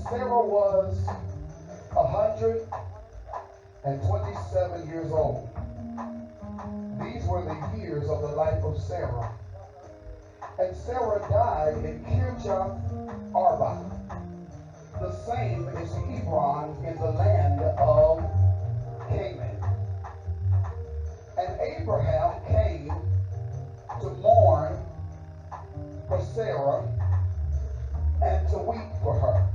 Sarah was 127 years old. These were the years of the life of Sarah. And Sarah died in Kirjath Arba. The same is Hebron in the land of Canaan. And Abraham came to mourn for Sarah and to weep for her.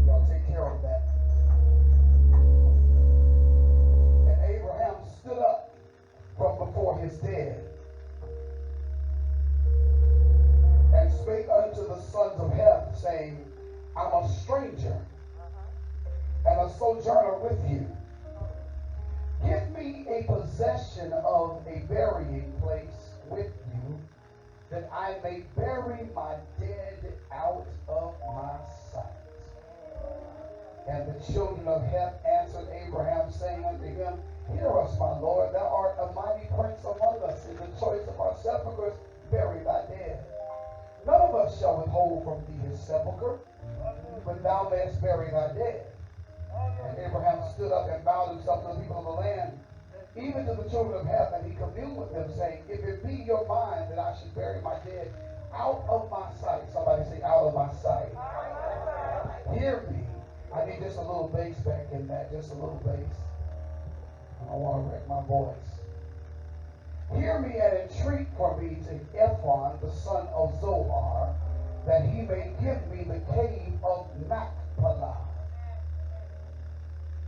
Y'all take care of that. And Abraham stood up from before his dead and spake unto the sons of Heth, saying, I'm a stranger and a sojourner with you. Give me a possession of a burying place with you, that I may bury my dead out of my sight. And the children of Heth answered Abraham, saying unto him, Hear us, my Lord, thou art a mighty prince among us. In the choice of our sepulchres, bury thy dead. None of us shall withhold from thee his sepulchre, but thou mayest bury thy dead. And Abraham stood up and bowed himself to the people of the land, even to the children of Heth, and he communed with them, saying, If it be your mind that I should bury my dead out of my sight. Somebody say, out of my sight. Hear me. I need just a little bass back in that, just a little bass. I don't want to wreck my voice. Hear me and entreat for me to Ephron, the son of Zohar, that he may give me the cave of Machpelah.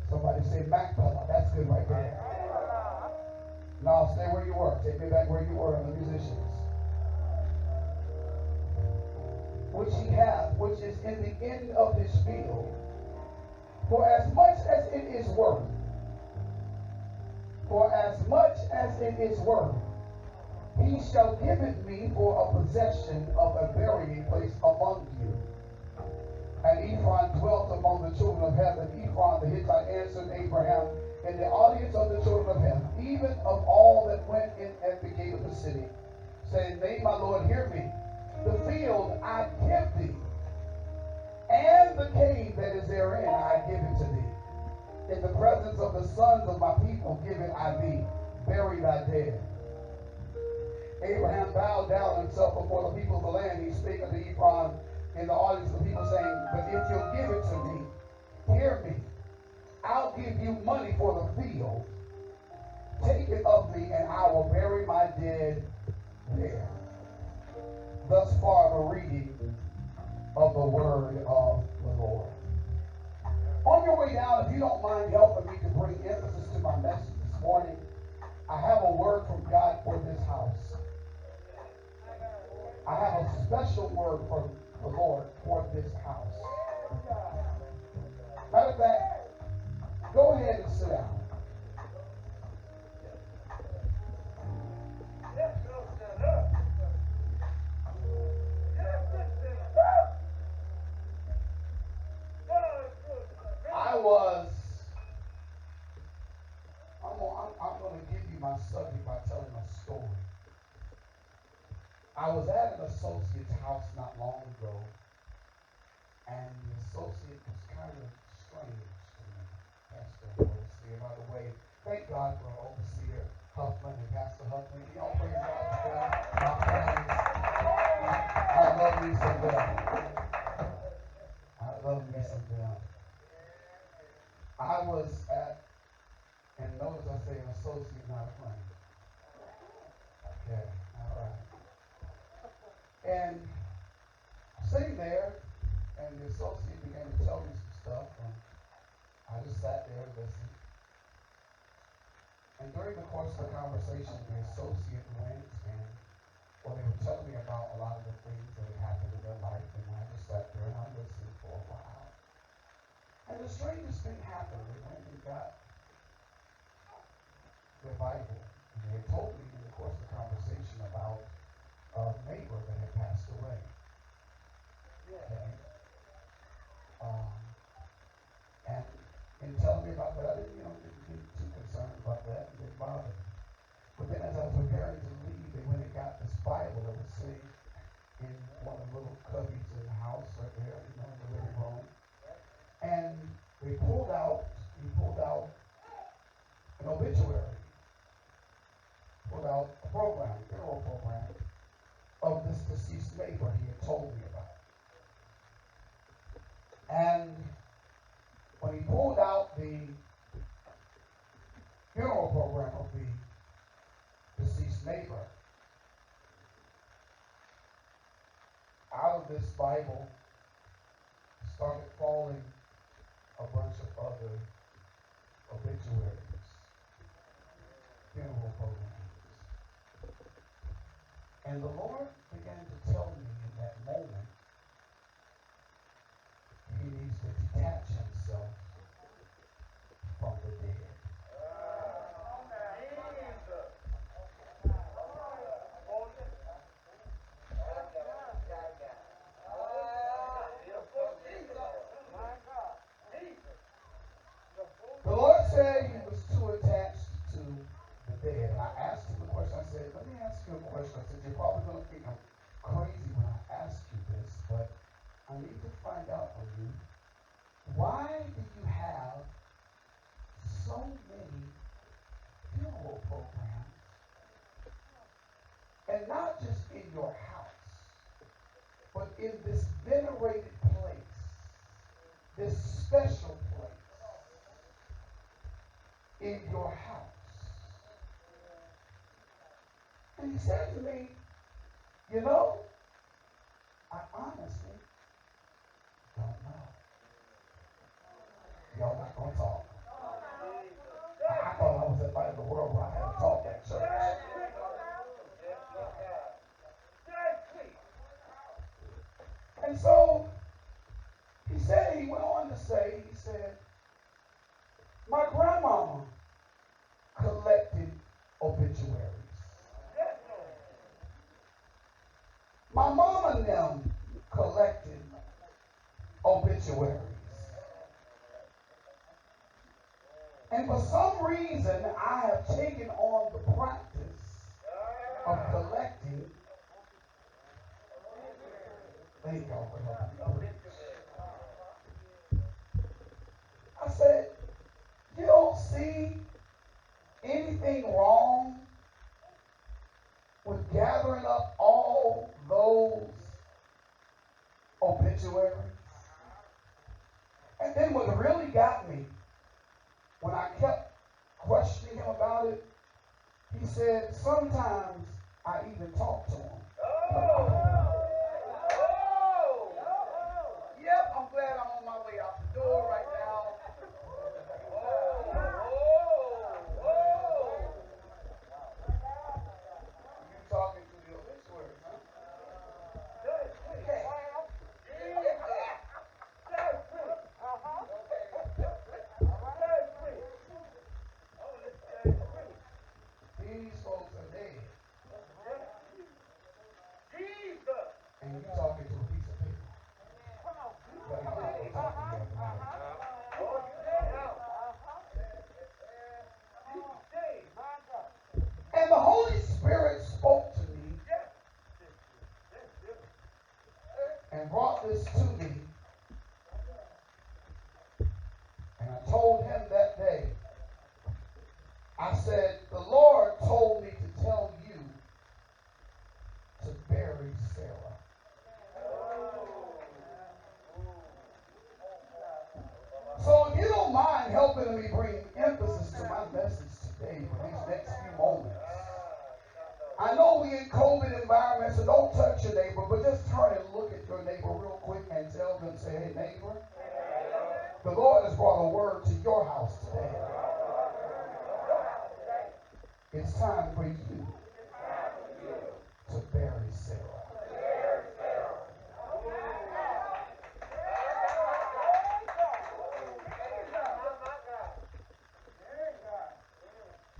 Somebody say Machpelah. That's good right there. Now stay where you were. Take me back where you were, the musicians. Which he hath, which is in the end of his field. For as much as it is worth, he shall give it me for a possession of a burying place among you. And Ephron dwelt among the children of Heth, and Ephron the Hittite answered Abraham in the audience of the children of Heth, even of all that went in at the gate of the city, saying, Nay, my Lord, hear me. The field I give thee, and the cave that is therein I give it to thee. In the presence of the sons of my people give it I thee. Bury thy dead. Abraham bowed down himself before the people of the land. He spake unto Ephron in the audience of the people, saying, But if you'll give it to me, hear me. I'll give you money for the field. Take it of me, and I will bury my dead there. Thus far the reading of the word of the Lord. On your way down, if you don't mind helping me to bring emphasis to my message this morning, I have a word from God for this house. I have a special word from the Lord for this house. Matter of fact, go ahead and sit down. I was at an associate's house not long ago, and the associate was kind of strange to me. Pastor and overseer, by the way, thank God for overseer Huffman and Pastor Huffman. Y'all praise God for them. My friends. I love me some them. I love me some them. I was at, and notice I say an associate, not a friend. Okay, all right. And sitting there, and the associate began to tell me some stuff, and I just sat there and listened. And during the course of the conversation, the associate went and, well, they were telling me about a lot of the things that had happened in their life, and I just sat there and I listened for a while. And the strangest thing happened. They went and got their Bible, and they had told me in the course of the conversation about a neighbor that had passed away. Okay. And in telling me about that, I didn't get too concerned about that. It didn't bother me. But then as I was preparing to leave, they went and got this Bible that was sitting in one of the little cubbies in the house right there, in the living room. And he pulled out an obituary. Pulled out a program, a funeral program of this deceased neighbor he had told me about. And when he pulled out the funeral program of the deceased neighbor, out of this Bible started falling a bunch of other obituaries, funeral programs. And the Lord began to tell me in that moment he needs to detach himself from the dead. The Lord said he was too attached to the dead. And I asked him a question. I said, let me ask you a question. I said, you're probably going to think I'm crazy when I ask you this, but I need to find out from you, why do you have so many funeral programs, and not just in your house, but in this venerated place, this special place in your house? And he said to me, I honestly don't know. Y'all not going to talk. I thought I was at Light of the World where I had to talk at church. And so he said, he went on to say, he said, my grandmama collected obituaries. My mama and them collected obituaries. And for some reason, I have taken on the practice of collecting. Thank y'all for helping me preach. I said, you don't see anything wrong with gathering up all those obituaries? And then what really got me, when I kept questioning him about it, he said, sometimes I even talk to him. Yep, I'm glad I'm on my way out the door right now. You talking to the obituaries, huh? These folks are dead. It's time for you to bury Sarah.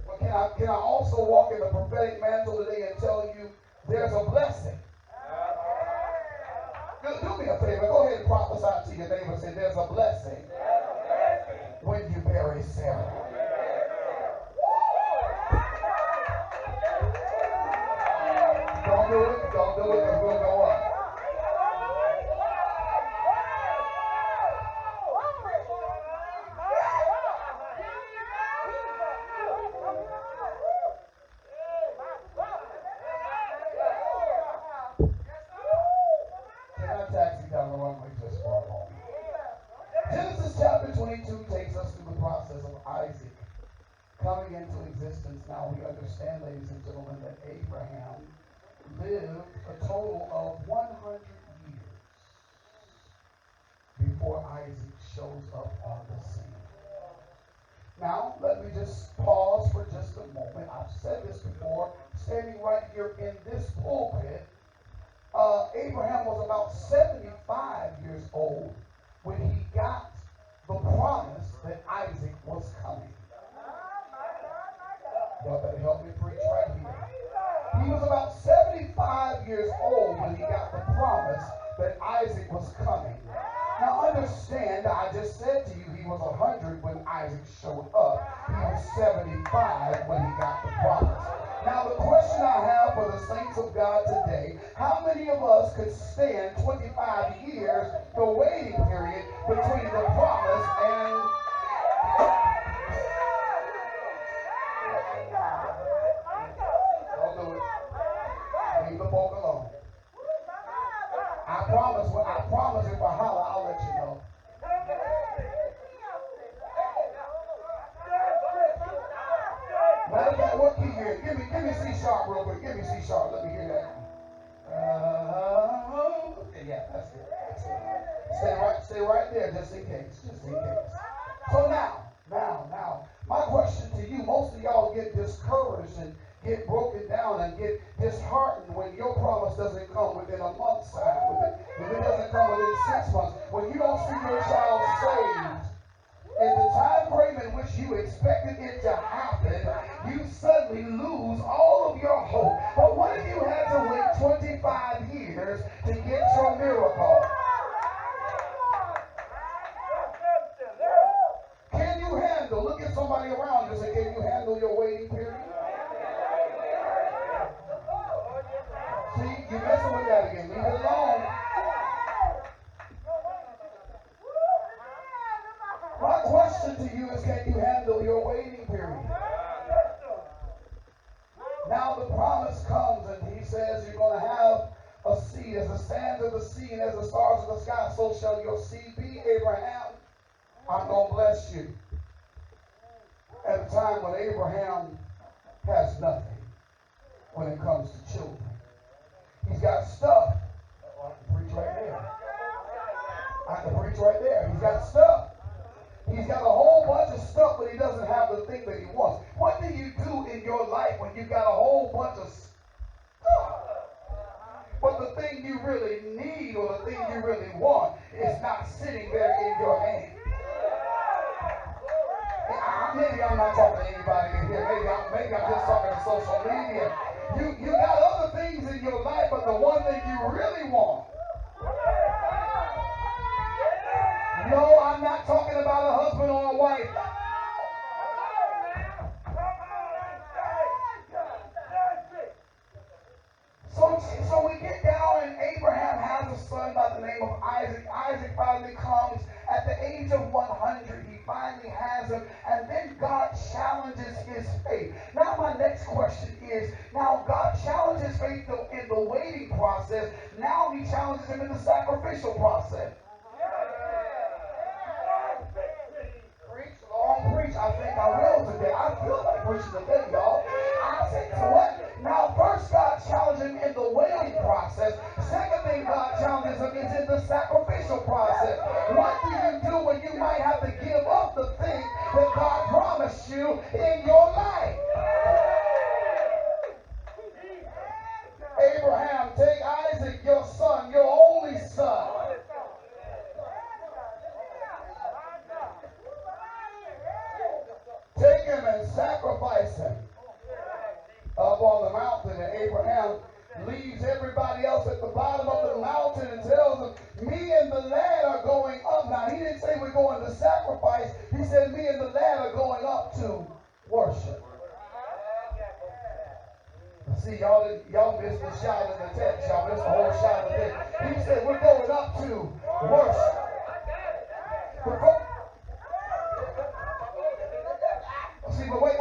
But can I also walk in the prophetic mantle today and tell you there's a blessing? Do me a favor. Go ahead and prophesy to your neighbor and say there's a blessing when you bury Sarah. Don't do it. Don't do it. It's going to go up. Can I taxi down the runway just for a moment? Genesis chapter 22 takes us through the process of Isaac coming into existence. Now we understand, ladies and gentlemen, that Abraham lived a total of 100 years before Isaac shows up on the scene. Now, let me just pause for just a moment. I've said this before, standing right here in this pulpit, Abraham was about 75 years old when he got the promise that Isaac was coming. Y'all better help me preach right here. He was about 75 years old when he got the promise that Isaac was coming. Now understand, I just said to you he was 100 when Isaac showed up. He was 75 when he got the promise. Now the question I have for the saints of God today, how many of us could stand 25 years, the waiting period between the promise and... Don't do it. Leave the folk alone. I promise if I holler, I'll let you know. Matter of fact, what key here? Give me C sharp real quick. Give me C sharp. Let me hear that. Yeah, that's it. Stay right there, just in case. So now, my question to you: most of y'all get discouraged and get broken down and get disheartened when your promise doesn't come within a month's time, if it doesn't come within 6 months, when you don't see your child saved in the time frame in which you expected it to happen, you suddenly lose all of your hope. But what if you had to wait 25 years to get your miracle? Can you handle? Look at somebody around you and say, can you handle your waiting period? See, you're messing with that again. Leave it alone. My question to you is, can you handle your waiting period? Now the promise comes and he says you're going to have a seed. As the sands of the sea and as the stars of the sky, so shall your seed be, Abraham. I'm going to bless you. At a time when Abraham has nothing when it comes to children. He's got stuff. I can preach right there. He's got stuff. He's got a whole bunch of stuff, but he doesn't have the thing that he wants. What do you do in your life when you've got a whole bunch of stuff, but the thing you really need or the thing you really want is not sitting there in your hand? Maybe I'm not talking to anybody in here. Maybe I'm just talking to social media. You got other things in your life, but the one thing you really want. No, I'm not talking about a husband or a wife. So we get down and Abraham has a son by the name of Isaac. Isaac finally comes at the age of 100. He finally has him. And then God challenges his faith. Now my next question is, now God challenges faith in the waiting process. Now he challenges him in the sacrificial process. Preach, I think I will today. I feel like preaching today, y'all. I said, so what? Now, first God challenged him in the waiting process. Second thing God challenges him is in the sacrificial process. What do you do when you might have to give up the thing that God promised you in your life? sacrificing up on the mountain, and Abraham leaves everybody else at the bottom of the mountain and tells them, me and the lad are going up. Now, he didn't say we're going to sacrifice. He said, me and the lad are going up to worship. See, y'all missed the shout in the text. Y'all missed the whole shout of it. He said, we're going up to worship. See, but wait.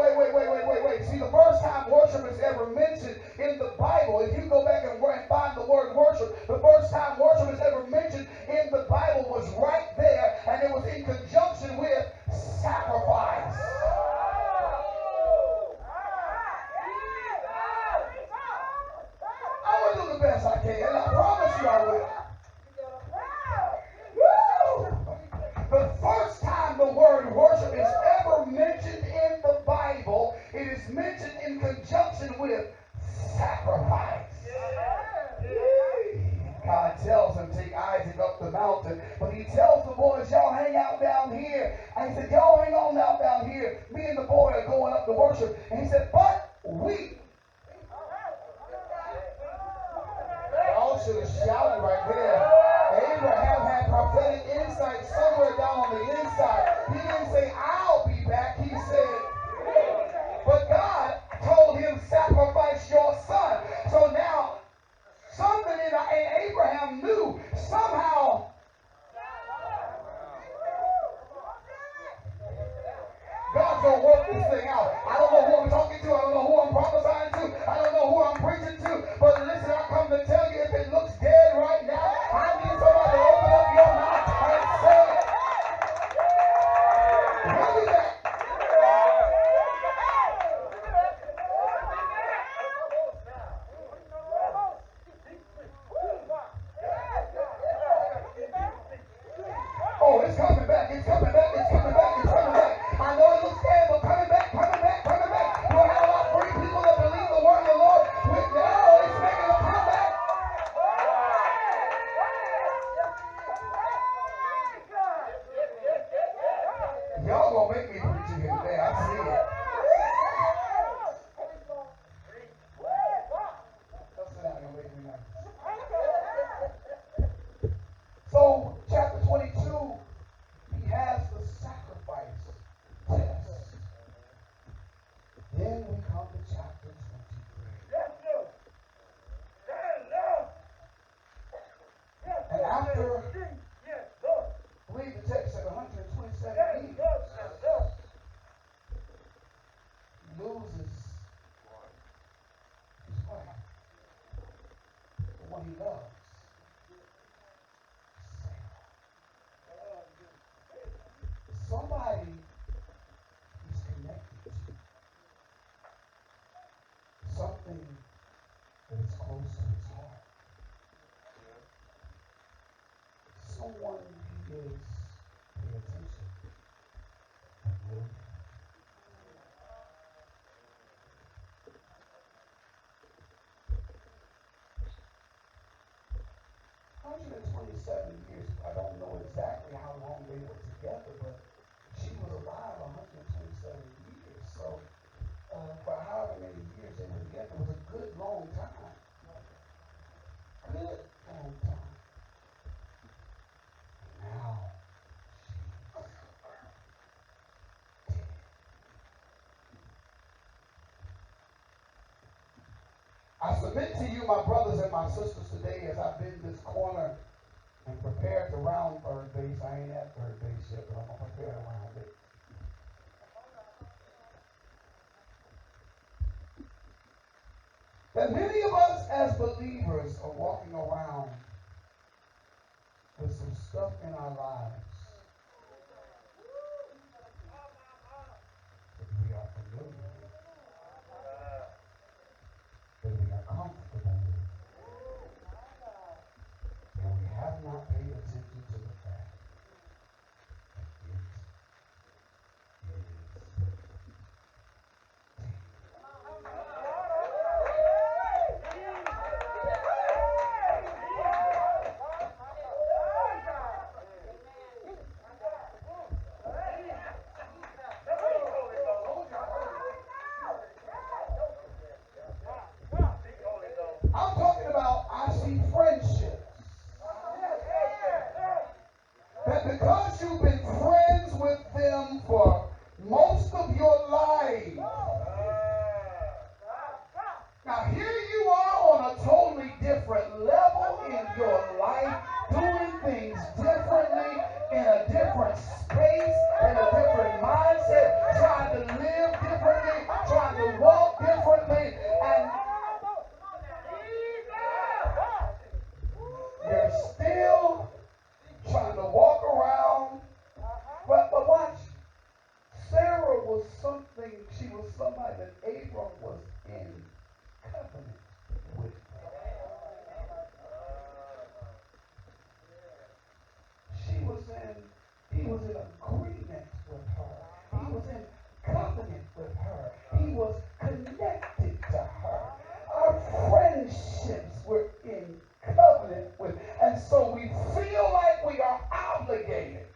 See, the first time worship is ever mentioned in the Bible, if you go back and find the word worship, the first time worship is ever mentioned in the Bible was right there, and it was in conjunction with sacrifice. I will do the best I can, and I promise you I will. The first time the word worship is ever mentioned in the Bible, it is mentioned in conjunction with sacrifice. God tells him, take Isaac up the mountain, but he tells the boys, y'all hang out down here. And he said, y'all hang on out down here. Me and the boy are going up to worship. And he said, but we. Y'all should have shouted right there. Abraham had prophetic insight somewhere down on the inside. He didn't say, I'll be back. He said, but God told him, sacrifice your son. So now, something in Abraham knew somehow. God's going to work this thing out. I don't know who I'm talking to. I don't know who I'm prophesying to. I don't know who I'm preaching to. But listen, I come to tell you, if it looks dead right now, I need somebody to open up your mouth and say, we'll be back. Oh, it's coming back. It's coming back. It's coming back. It's coming back. I know it looks dead, but coming back, coming back, coming back. We'll have a lot of free people that believe the word of the Lord. With now, it's making a comeback. Y'all gonna make me preach again today. I see it. Don't sit down. You'll make me nervous. So, chapter 22, he has the sacrifice test. Then we come to chapter 23. And after, I believe the text said 127 years, he loses his wife, the one he loves. Somebody he's connected to. Something that is close to his heart. Someone he is paying attention and really. 127 years, I don't know exactly how long they were together, but she was alive 127 years. So, for however many years they were together, it was a good long time. Good long time. Now, she's dead. I submit to you, my brothers and my sisters, today as I bend this corner and prepare to round third base. I ain't at third base yet, but I'm going to prepare to round it. That many of us as believers are walking around with some stuff in our lives that we are familiar with, that we are comfortable with, and we have not paid attention to the fact that it is dead. was something, she was somebody that Abram was in covenant with. He was in agreement with her. He was in covenant with her. He was connected to her. Our friendships were in covenant with, and so we feel like we are obligated.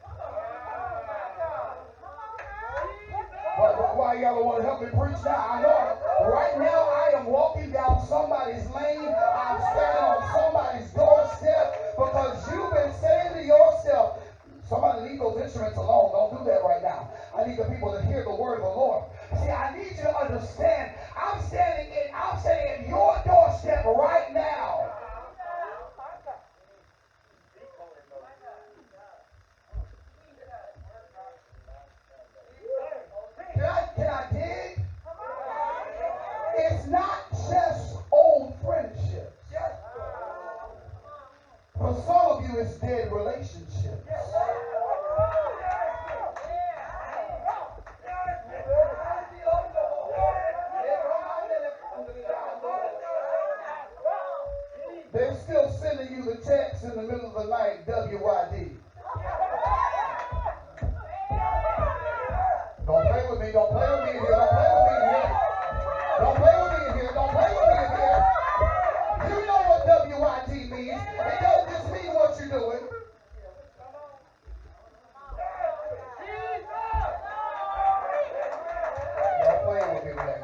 Why y'all don't want to help me preach now? I know right now I am walking down somebody's lane. I'm standing on somebody's doorstep because you've been saying to yourself, somebody leave those instruments alone. Don't do that right now. I need the people to hear the word of the Lord. See, I need you to understand, I'm standing at your doorstep right now. Can I dig? It's not just old friendships. For some of you, it's dead relationships. They're still sending you the text in the middle of the night, WYD. Don't play with me. Don't play with me in here. Don't play with me in here. Don't play with me in here. Don't play with me in here. You know what WYD means. It doesn't just mean what you're doing. Y'all playing with me today.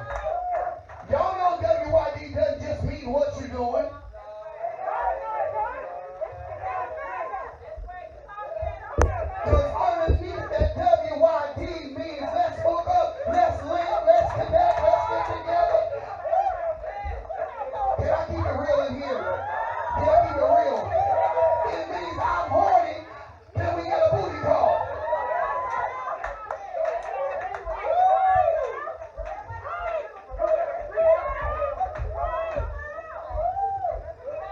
Y'all know WYD doesn't just mean what you're doing. Because underneath that WYD means let's hook up, let's link, let's connect, let's get together. Can I keep it real in here? Can I keep it real? It means I'm horny, then we get a booty call.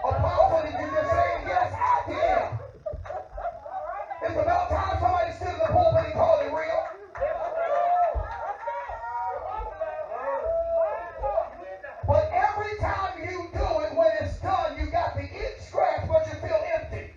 Apostle, did you just say yes, I did? It's about time somebody stood in the pulpit and called it real. But every time you do it, when it's done, you got the itch scratch, but you feel empty.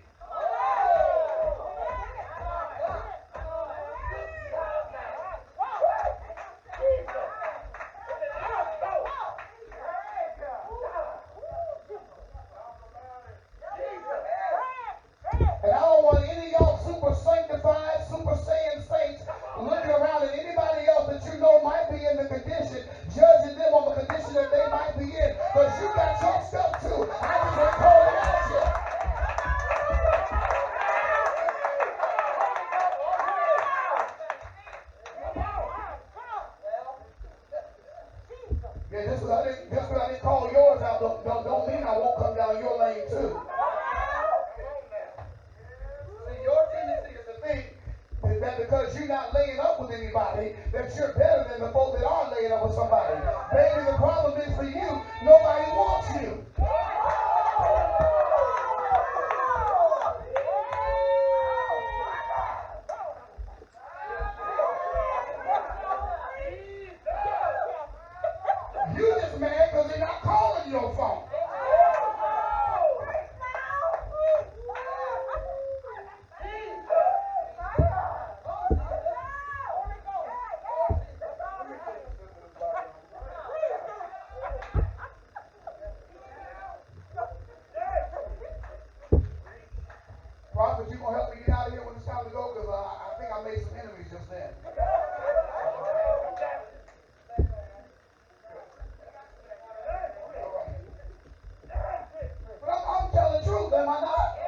And I don't want any of y'all super sanctified, super saying saints looking around at anybody else that you know might be in the condition, judging them on the condition that they might be in. Because you got your stuff too. I just want to call it out to you. Yeah, just because I didn't call yours out don't mean I won't come down your lane too. Your tendency is to think that because you're not laying up with anybody, that you're better than the folk that are laying up with somebody. Maybe the problem is for you, nobody wants you. You just mad because they're not calling your phone. Prophet, you gonna help me get out of here when it's time to go? Because I think I made some enemies just then. But I'm telling the truth, am I not?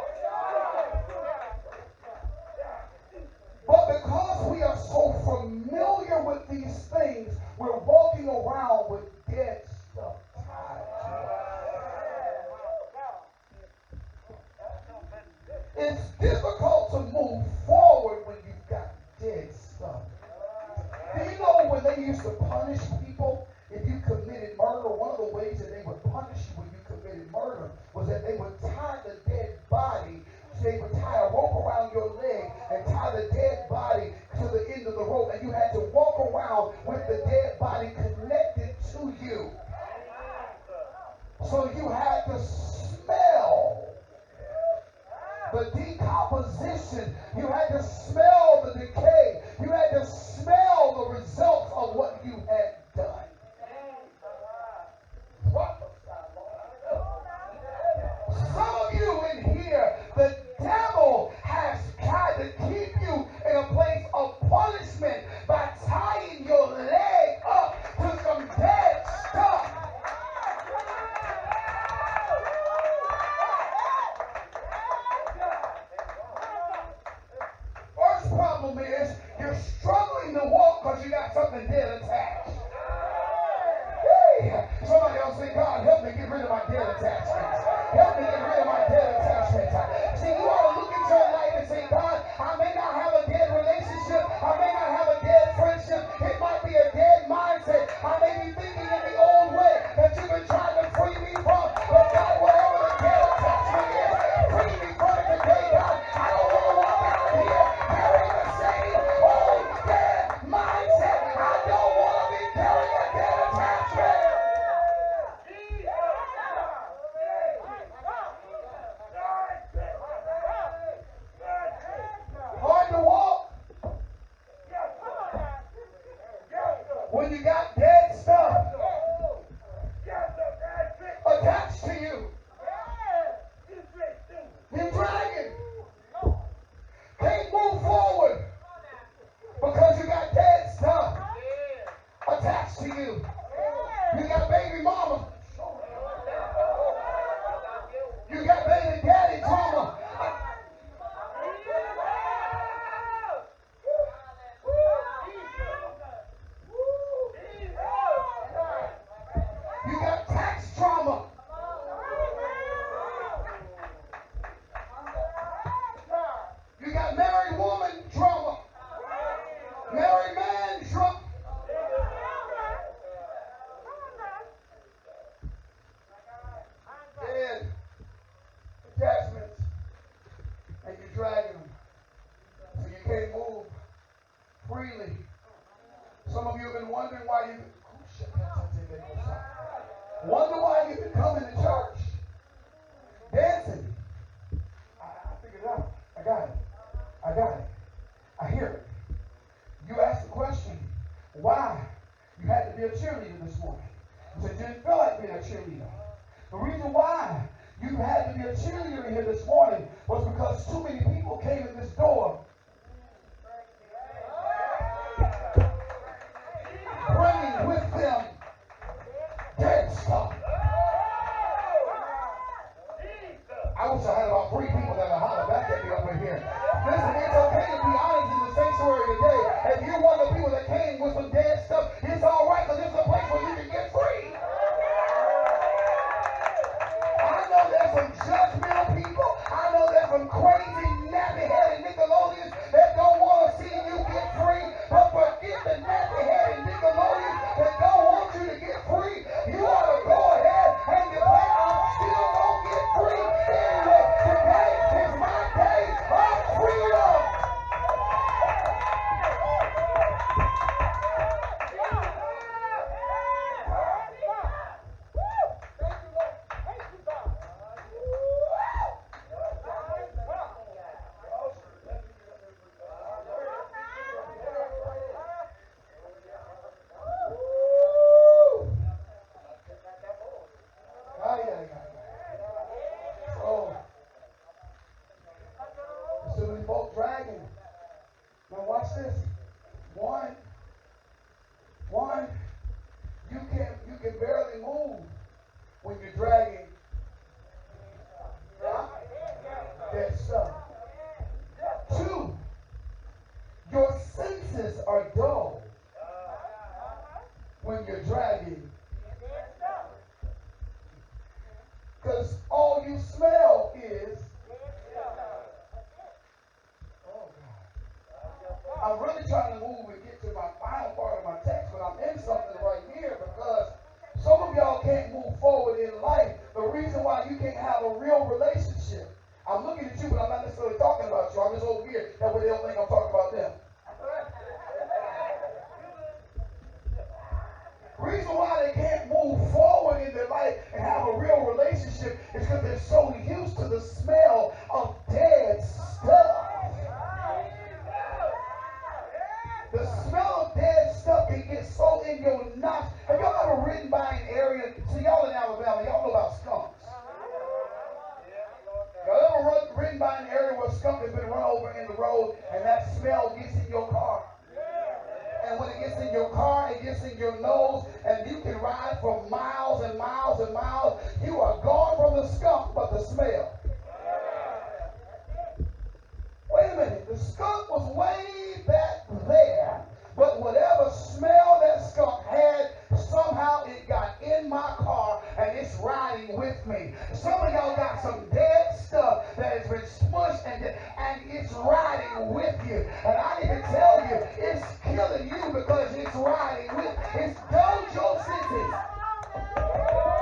But because we are so familiar with these things, we're walking around with dead stuff tied to us. It's difficult to move forward when you've got dead stuff. Do you know when they used to punish people if you committed murder? One of the ways that they would punish you when you committed murder was that they would tie the dead body. They would tie a rope around your leg and tie the dead body to the end of the rope, and you had to walk around transition. You had to smell the decay. You had to smell the results of what you had done. Some of you in here, the devil has tried to keep you in a place of punishment by tying your leg up to some dead stuff. First problem is you're struggling to walk because you got something dead attached. Hey, somebody else say, God, help me get rid of my dead attachments. Help me get rid of my dead attachments. See, you ought to look at your life and say, God, I may not have a dead relationship. I may not have a dead friendship. It might be a dead mindset. I may be thinking in the old way that you've been trying to free me from. But God, whatever the dead attachment is, free me from it today, God. I don't want to walk out of here carrying the same old dead mindset. I don't want to be carrying a dead attachment. Hard to walk when you got dead stuff attached to you. You're dragging. Can't move forward because you got dead stuff attached to you. You got baby mama. You got baby daddy trauma. You got tax trauma. You got married woman trauma. Married man trauma. Dead attachments. And you're dragging them. So you can't move freely. Some of you have been wondering why you you've been coming to church. Dancing. I figured it out. I got it. I hear it. You asked the question, why you had to be a cheerleader this morning. You said you didn't feel like being a cheerleader. The reason why you had to be a cheerleader here this morning was because too many people came in this door bringing with them dead stuff. I wish I had about 3 people that would holler back at me over here. Listen, it's okay to be honest in the sanctuary today. If you're one of the people that came with some dead stuff, it's all right because it's a place where you can get free. I know there's some judgmental people. I know there's some crazy, nappy-headed Nickelodeons that don't want to see you get free. But forget the nappy-headed Nickelodeons that don't want you to get free. You ought to go ahead and declare, I'm still going to get free anyway. Today is my day of freedom. Now watch this. One, you can barely move when you're dragging that stuff. 2, your senses are dull when you're dragging. Because all you smell is I'm really trying to move and get to my final part of my text, but I'm in something right here because some of y'all can't move forward in life. The reason why you can't have a real relationship. I'm looking at you, but I'm not necessarily talking about you. I'm just over here. That way they don't think I'm talking about them. Reason why they can't move forward in their life and have a real relationship is because they're so used to the smell of dead stuff. your nostrils. Have y'all ever ridden by an area? See, y'all in Alabama, y'all know about skunks. Y'all ever ridden by an area where a skunk has been run over in the road and that smell gets in your car? And when it gets in your car, it gets in your nose, and you can ride for miles and miles and miles. You are gone from the skunk, but the smell. Wait a minute, the skunk was way back there, but whatever smell that skunk had, somehow it got in my car and it's riding with me. Some of y'all got some dead stuff that has been smushed and it's riding with you. And I need to tell you, it's killing you because it's riding with you. It's dulled your senses.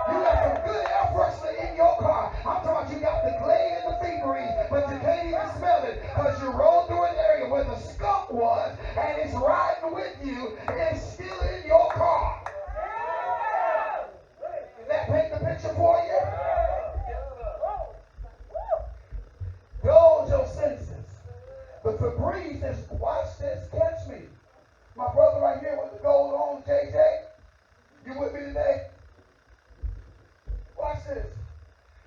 You got some good air freshener in your car. I'm talking about you got the glade and the fevery, but you can't even smell it because you rode through an area where the skunk was and it's riding with you and it's still in your car. Does that paint the picture for you? Dull your senses. The Febreze is, watch this, catch me. My brother right here with the gold on, JJ. You with me today? Watch this.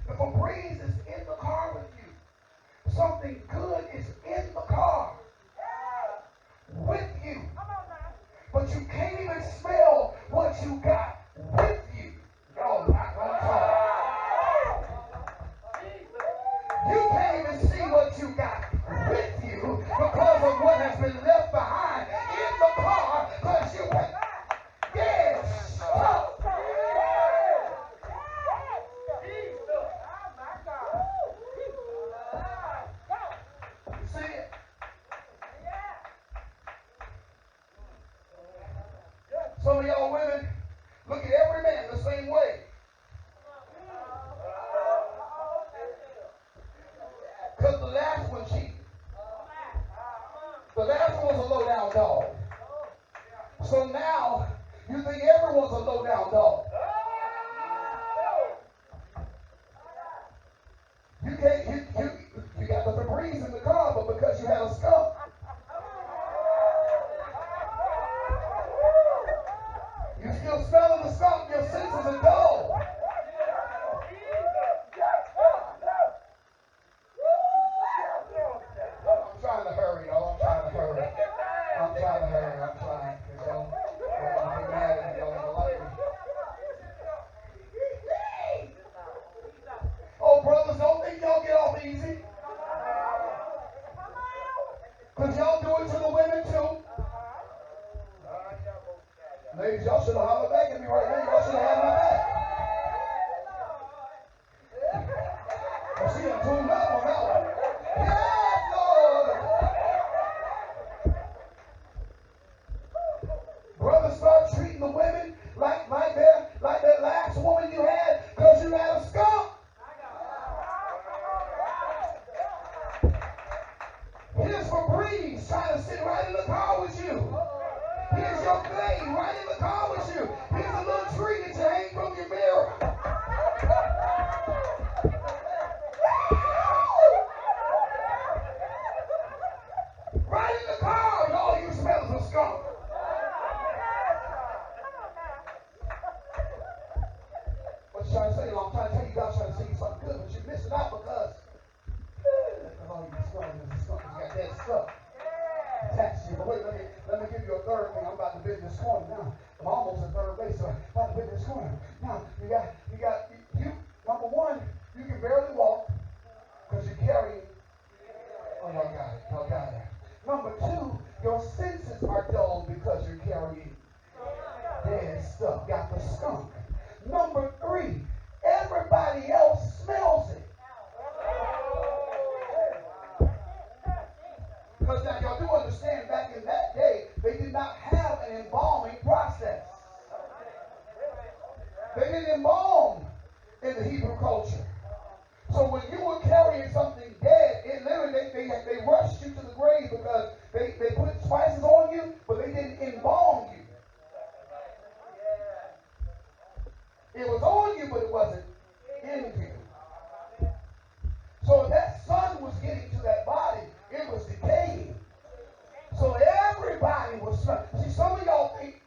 The Febreze is in the car with you. Something good is in the car with you. But you can't even smell what you got with you. Y'all not gonna talk. You can't even see what you got with you because of what has been left behind in the car because you went, yes, stop. You see it? Some of y'all women look at every man the same way. Because the last one cheated. The last one was a low-down dog. So now you think everyone's a low-down dog. You can't, you got the Febreze in the car, but because you had a skunk, you still smelling the skunk, your senses are dull. I'm trying to hurry, y'all. I'm trying to hurry. I'm trying. Y'all get mad at me. Y'all ain't gonna like me. Oh, brothers, don't think y'all get off easy. Because y'all do it to the women too. Ladies, y'all should have hollered back at me right now. Y'all should have had my back. Oh, she done tuned up on that one. Yes, Lord. Brothers, start treating the women like that last woman you had because you had a skunk. Here's Febreze trying to sit right in the car with you. Here's your blade right in the car with you. Here's a little tree that you hang from your mirror. Right in the car, and all you smell is a skunk. What you trying to say? I'm trying to tell you, God's trying to say you something good, but you're missing out because all you skunk is a skunk. You got that stuff attached to you. But wait, let me give you a third thing. I'm about to bend this corner now. I'm almost at third base, so I'm about to bend this corner. Now, you number one, you can barely walk because you're carrying. Oh, y'all got it. Number two, your senses are dull because you're carrying dead stuff. Got the skunk. Number three, everybody else smells it. Because now y'all do understand back in that day, they did not have an embalming process. They didn't embalm in the Hebrew culture. So when you were carrying something dead, it literally, they rushed you to the grave because they put spices on you, but they didn't embalm you. It was on you, but it wasn't in you. So if that sun was getting to that body, it was decaying. So everybody was smelling. See, some of y'all think,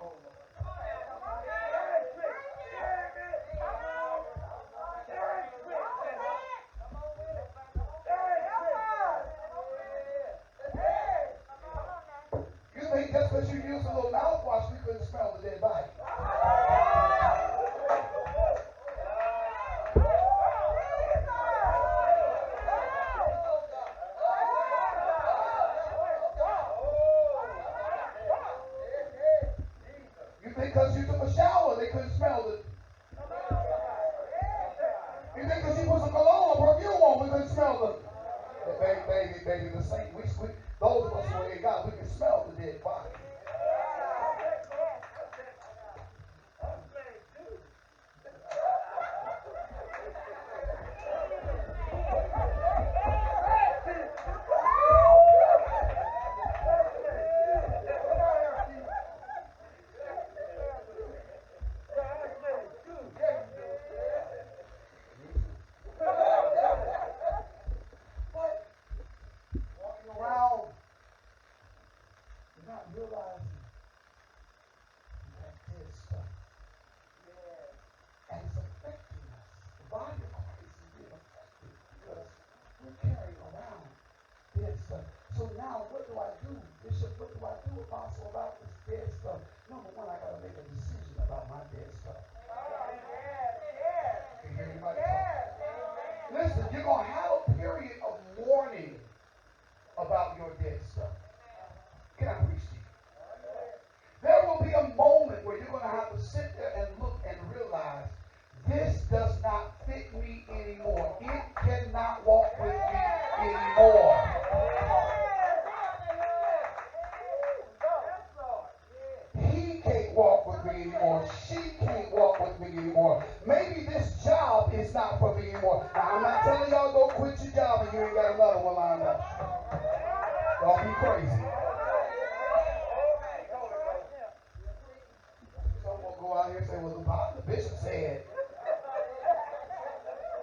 out here and say, well, the bishop said,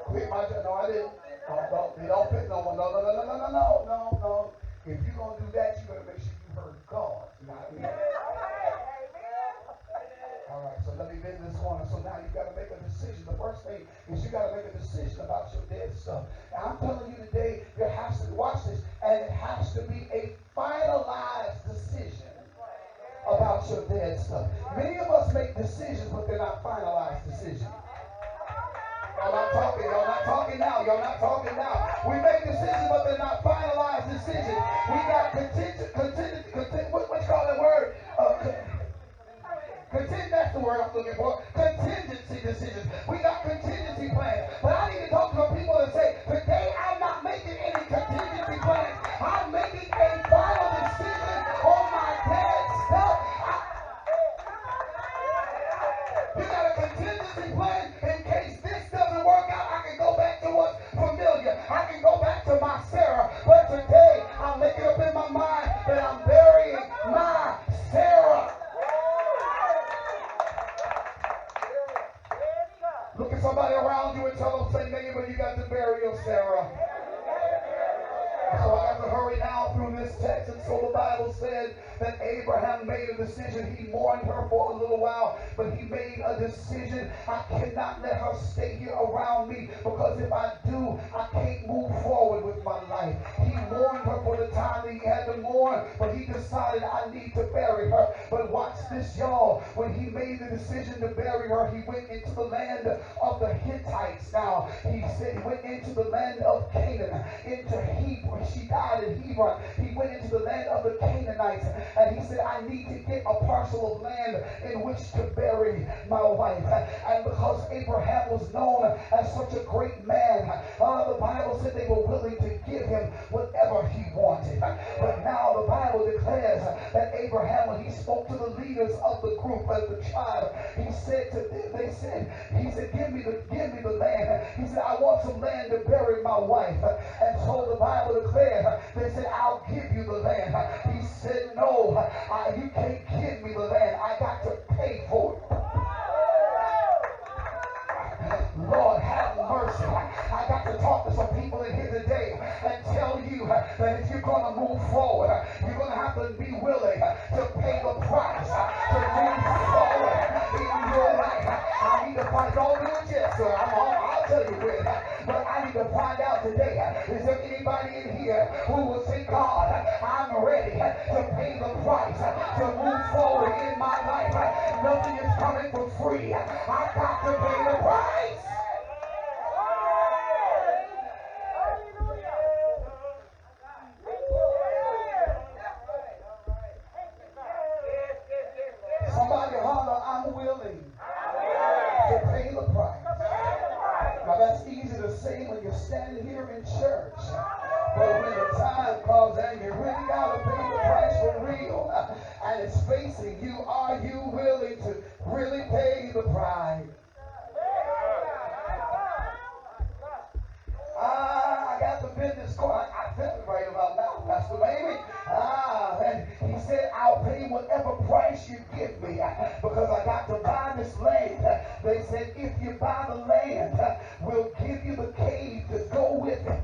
quit my job. No, I didn't. They don't fit no one. No. If you're going to do that, you better make sure you heard God, not me. All right, so let me bend this corner. So now you got to make a decision. The first thing is you got to make a decision about your dead stuff. And I'm telling you today, there has to, watch this, and it has to be a finalized decision about your dead stuff. Many of us make decisions, but they're not finalized decisions. Y'all not talking. Y'all not talking now. Y'all not talking now. We make decisions, but they're not finalized decisions. We got what you call that word? That's the word I'm looking for. Contingency decisions. We got contingency plans. But I need to talk to some people and say, today I'm not making any contingency plans. I'm making a final decision on my dead stuff. You got a contingency plan in case this doesn't work out. I can go back to what's familiar. I can go back to my Sarah. But today I'm making up in my mind that I'm burying my Sarah. Look at somebody around you and tell them, say, neighbor, you got to bury your Sarah. So I have to hurry now through this text. And so the Bible said that Abraham made a decision. He mourned her for a little while, but he made a decision. I cannot let her stay here around me, because if I do, I can't move forward with my life. He mourned her for the time that he had to mourn, but he decided I need to bury her. But watch this, y'all. When he made the decision to bury her, he went into the land of the Hittites. Now, he said he went into the land of Canaan, into Hebron. She died in Hebron. He went into the land of the Canaanites, and he said, I need to get a parcel of land in which to bury my wife. And because Abraham was known as such a great man, the Bible said they were willing to give him whatever he wanted. But now the Bible declares that Abraham, when he spoke to the leaders of the group, of the tribe, he said to them, give me the land. He said, I want some land to bury my wife. And so the Bible declared, they said, I'll give you the land. He said, no, you can't give me the land. I got to pay for it. Lord, have mercy. I got to talk to some people in here today and tell you that if you're going to move forward, you're going to have to be willing to pay the price to move forward in your life. I need to find, don't do it yet, sir. I'll tell you when. But I need to find out today, is there anybody in here who will say, God, I'm ready to pay the price to move forward in my life. Nothing is coming for free. I got to pay the price. Somebody holler, I'm willing to pay the price. Now that's easy to say when you're standing here in church. But when the time comes and you really got to pay the price for real, and it's facing you, are you willing to really pay the price? I got the business card. I felt it right about now, Pastor Baby. And he said, I'll pay whatever price you give me, because I got to buy this land. They said, if you buy the land, we'll give you the cave to go with it.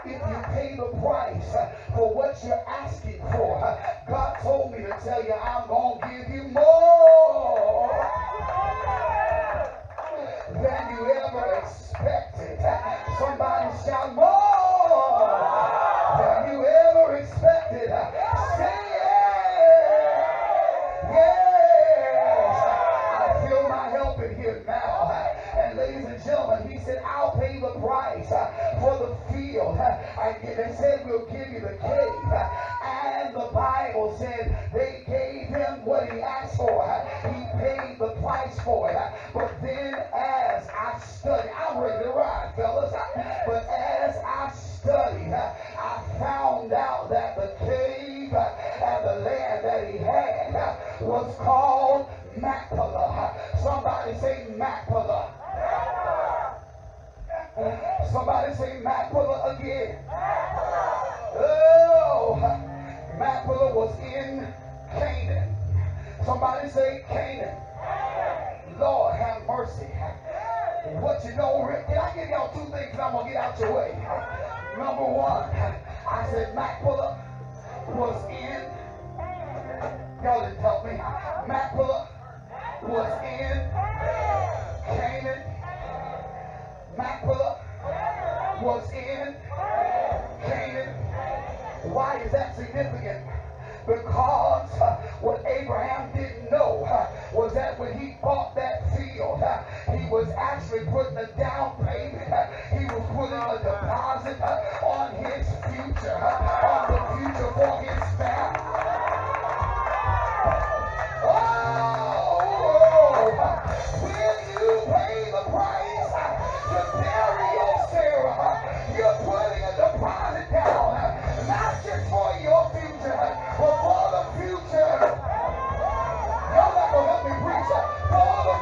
If you pay the price for what you're asking for, God told me to tell you, I'm going to give you more than you ever expected. Somebody shout, more than you ever expected. Say yes. Yes. I feel my help in here now. And ladies and gentlemen, he said, I'll pay the price for the field. They said, we'll give you the cave. And the Bible said they gave him what he asked for. He paid the price for it. But then as I studied, I'm ready to ride, fellas. But as I studied, I found out that the cave and the land that he had was called Machpelah. Somebody say Machpelah. Somebody say Machpelah again. Oh, Machpelah was in Canaan. Somebody say Canaan. Lord have mercy. What you know, can I give y'all two things and I'm going to get out your way? Number one, I said Macpilla was in. Y'all didn't help me. Macpilla was in Canaan. Macpilla was in Canaan. Why is that significant? Because what Abraham didn't know was that when he bought that field, he was actually putting a down payment. He was putting a deposit on his future, on the future for his family. Oh, when you pay the price to bury your Sarah, you're putting a deposit down, not just for your future, but for the future. Y'all not gonna help me preach. For the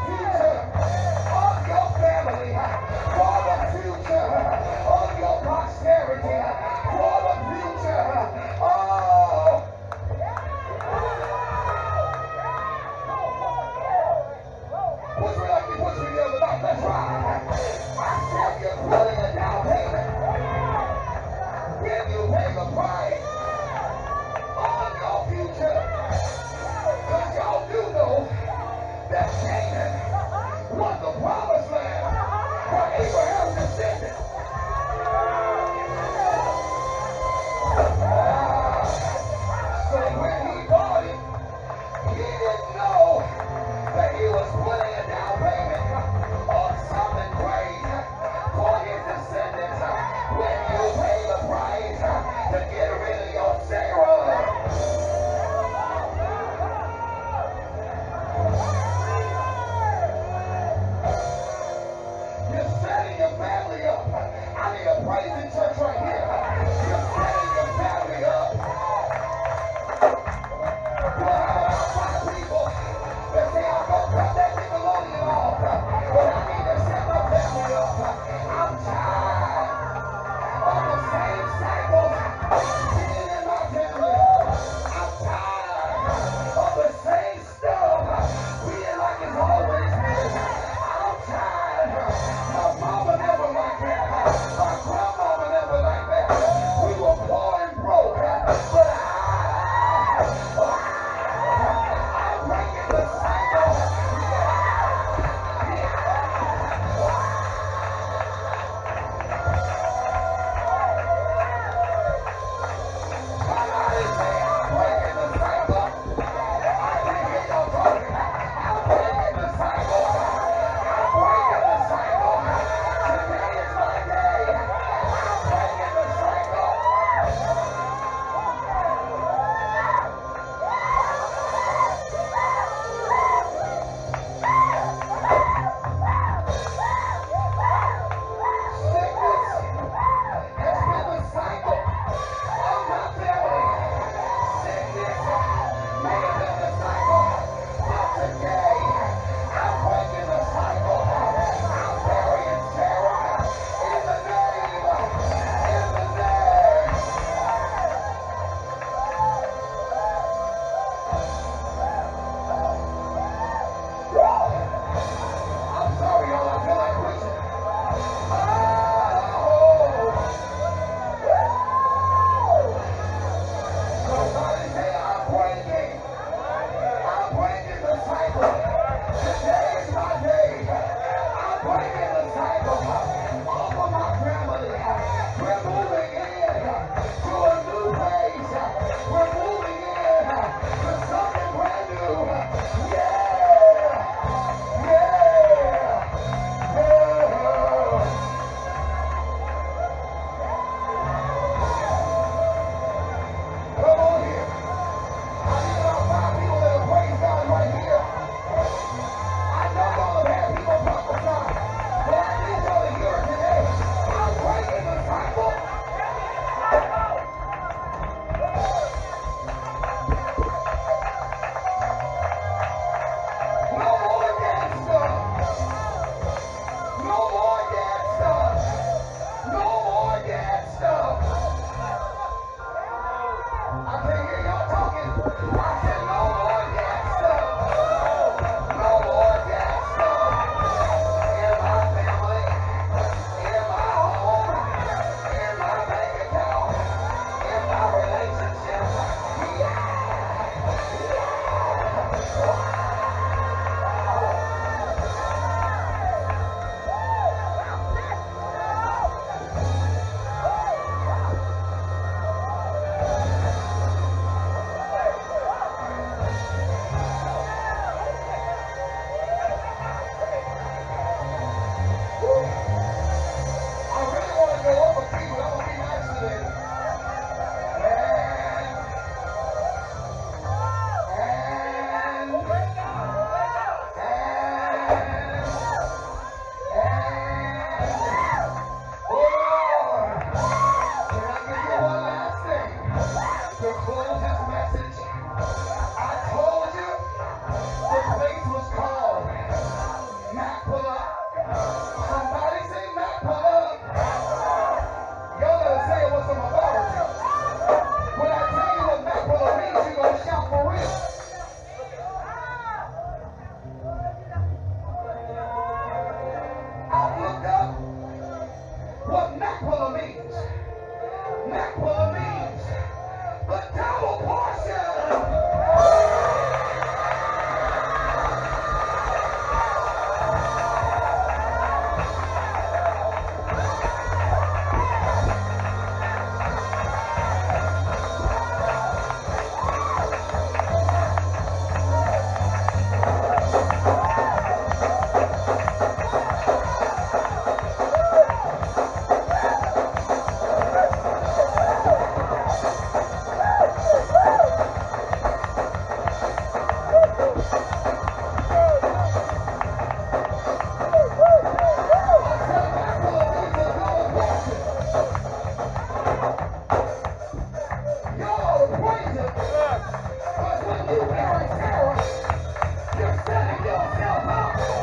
setting yourself up.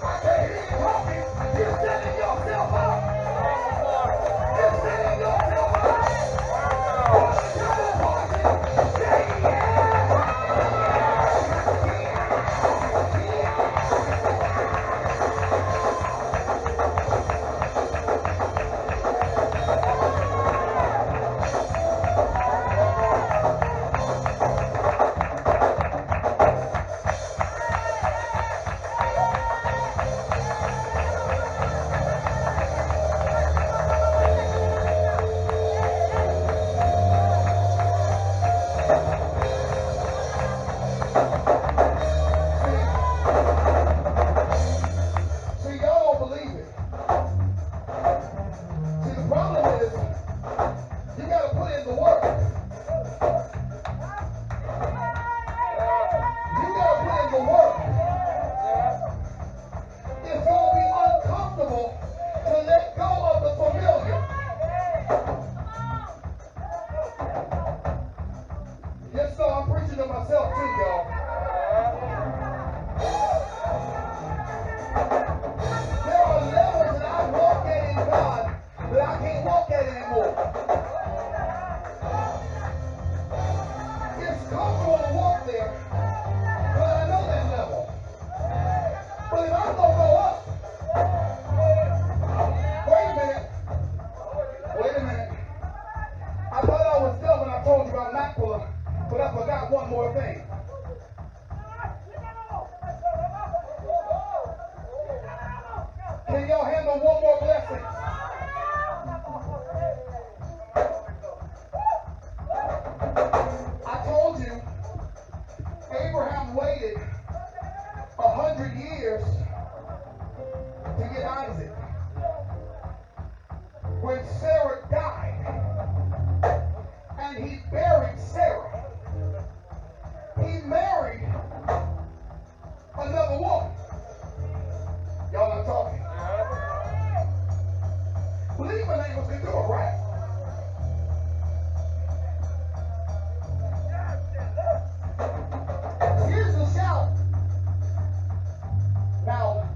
I can't hear you talking. You're setting yourself up. You're setting yourself up. For the devil party. Say yeah. See, y'all don't believe it. See, the problem is, you got to put in the work. You got to put in the work. It's going to be uncomfortable to let go of the familiar. Yes, so I'm preaching to myself too, y'all. There are levels that I walk at in God that I can't walk at anymore. It's comfortable to walk there, but I know that level. But if I'm going to go up, wait a minute. I thought I was done when I told you about macula, but I forgot one more thing. Can y'all handle one more blessing? I told you Abraham waited 100 years to get Isaac. When Sarah died and he buried Sarah, he married another woman. Y'all not talking. Believing ain't was gonna do it, right? Here's the shout. Now,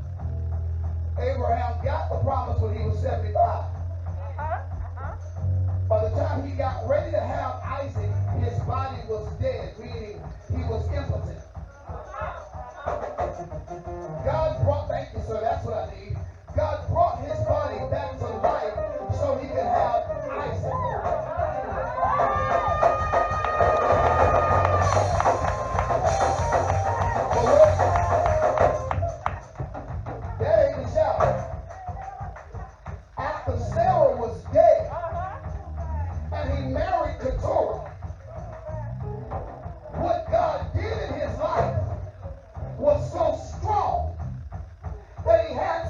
Abraham got the promise when he was 75. By the time he got ready to have Isaac, his body was dead, meaning he was impotent. God brought, thank you, sir, that's what I need. God brought his body back to life so he could have Isaac. But wait, that ain't the shout. After Sarah was dead and he married Keturah, what God did in his life was so strong that he had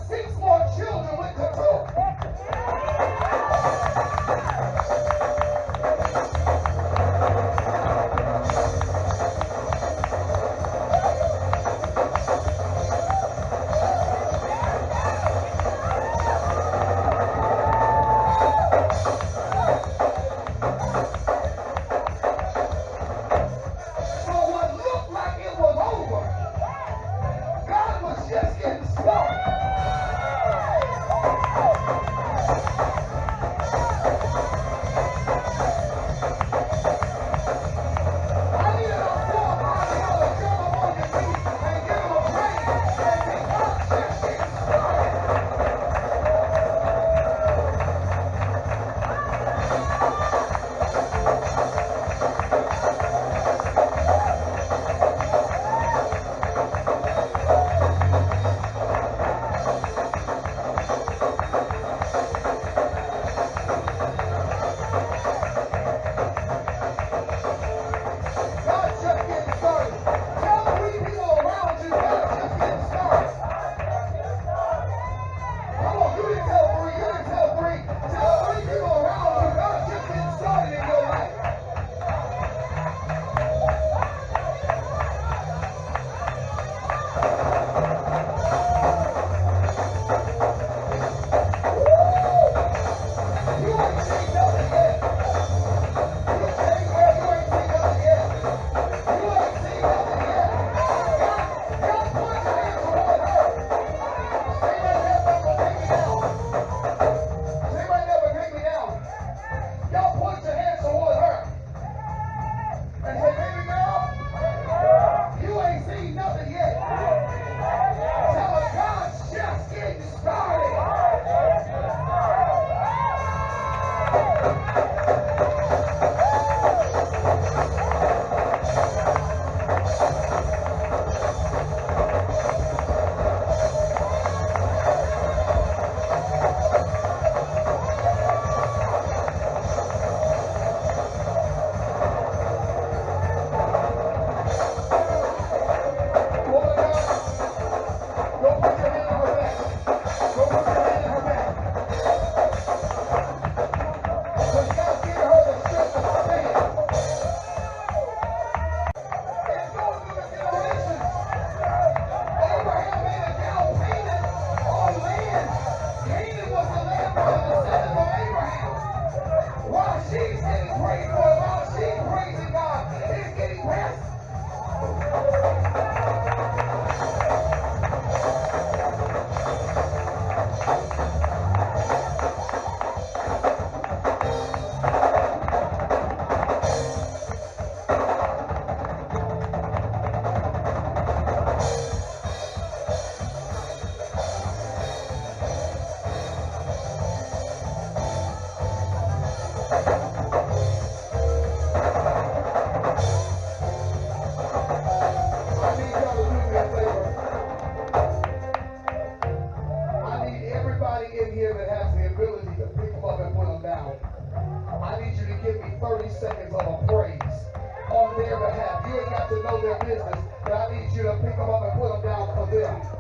their business, but I need you to pick them up and put them down for them.